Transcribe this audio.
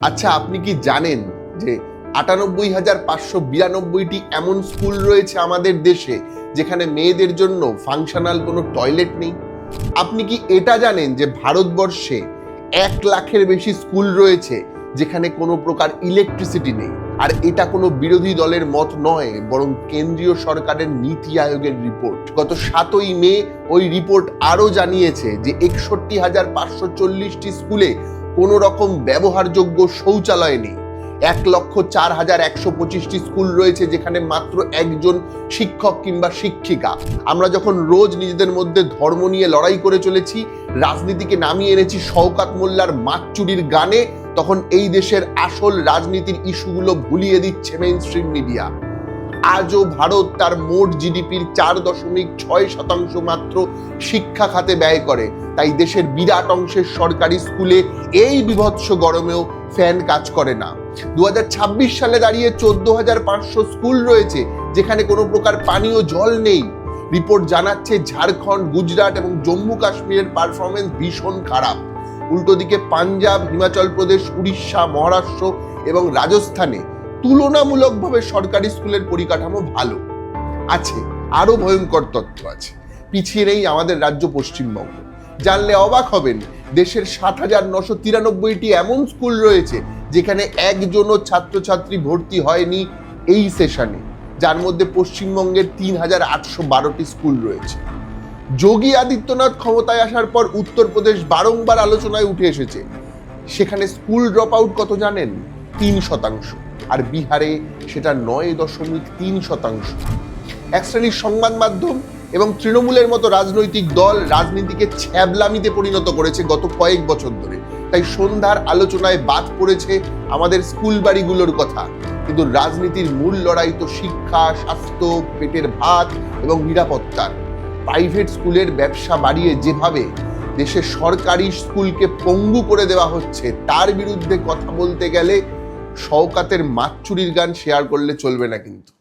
আচ্ছা, আপনি কি জানেন যে ৯৮,৫৯২টি এমন স্কুল রয়েছে আমাদের দেশে যেখানে মেয়েদের জন্য ফাংশনাল কোনো টয়লেট নেই? আপনি কি এটা জানেন যে ভারতবর্ষে ১,০০,০০০-এর বেশি স্কুল রয়েছে যেখানে কোনো প্রকার ইলেকট্রিসিটি নেই? আর এটা কোনো বিরোধী দলের মত নয়, বরং কেন্দ্রীয় সরকারের নীতি আয়োগের রিপোর্ট। গত ৭ই মে ওই রিপোর্ট আরও জানিয়েছে যে ৬১,৫৪০টি স্কুলে কোনো রকম ব্যবহারযোগ্য শৌচালয় নেই। ১,০৪,১২৫টি স্কুল রয়েছে যেখানে মাত্র একজন শিক্ষক কিংবা শিক্ষিকা। আমরা যখন রোজ নিজেদের মধ্যে ধর্ম নিয়ে লড়াই করে চলেছি, রাজনীতিকে নামিয়ে এনেছি শওকত মোল্লার মাছ চুরির গানে, তখন এই দেশের আসল রাজনীতির ইস্যুগুলো ভুলিয়ে দিচ্ছে মেইনস্ট্রিম মিডিয়া। আজও ভারত তার মোট জিডিপির ৪.৬% মাত্র শিক্ষা খাতে ব্যয় করে। তাই দেশের বিরাট অংশের সরকারি স্কুলে এই বিভৎস গরমেও ফ্যান কাজ করে না। ২০২৬ সালে দাঁড়িয়ে ১৪,৫০০ স্কুল রয়েছে যেখানে কোনো প্রকার পানীয় জল নেই। রিপোর্ট জানাচ্ছে ঝাড়খণ্ড, গুজরাট এবং জম্মু কাশ্মীরের পারফরমেন্স ভীষণ খারাপ। উল্টো দিকে পাঞ্জাব, হিমাচল প্রদেশ, উড়িষ্যা, মহারাষ্ট্র এবং রাজস্থানে তুলনামূলকভাবে সরকারি স্কুলের পরিকাঠামো ভালো আছে। আরো ভয়ঙ্কর তথ্য আছে। পিছিয়ে নেই আমাদের রাজ্য পশ্চিমবঙ্গ। জানলে অবাক হবেন, দেশের ৭,৯৯৩টি এমন স্কুল রয়েছে যেখানে একজনও ছাত্রছাত্রী ভর্তি হয়নি এই সেশনে, যার মধ্যে পশ্চিমবঙ্গের ৩,৮১২টি স্কুল রয়েছে। যোগী আদিত্যনাথ ক্ষমতায় আসার পর উত্তরপ্রদেশ বারংবার আলোচনায় উঠে এসেছে। সেখানে স্কুল ড্রপ আউট কত জানেন? ৩%। আর বিহারে সেটা ৯.৩%। এক শ্রেণীর সংবাদ মাধ্যম এবং তৃণমূলের মতো রাজনৈতিক দল রাজনীতিকে ছ্যাবলামিতে পরিণত করেছে গত কয়েক বছর ধরে। তাই সন্ধ্যার আলোচনায় বাদ পড়েছে আমাদের স্কুল বাড়িগুলোর কথা, কিন্তু রাজনীতির মূল লড়াই তো শিক্ষা, স্বাস্থ্য, পেটের ভাত এবং নিরাপত্তার। প্রাইভেট স্কুলের ব্যবসা বাড়িয়ে যেভাবে দেশের সরকারি স্কুলকে পঙ্গু করে দেওয়া হচ্ছে, তার বিরুদ্ধে কথা বলতে গেলে শওকতের মাছ চুরির গান শেয়ার করলে চলবে না কিন্তু।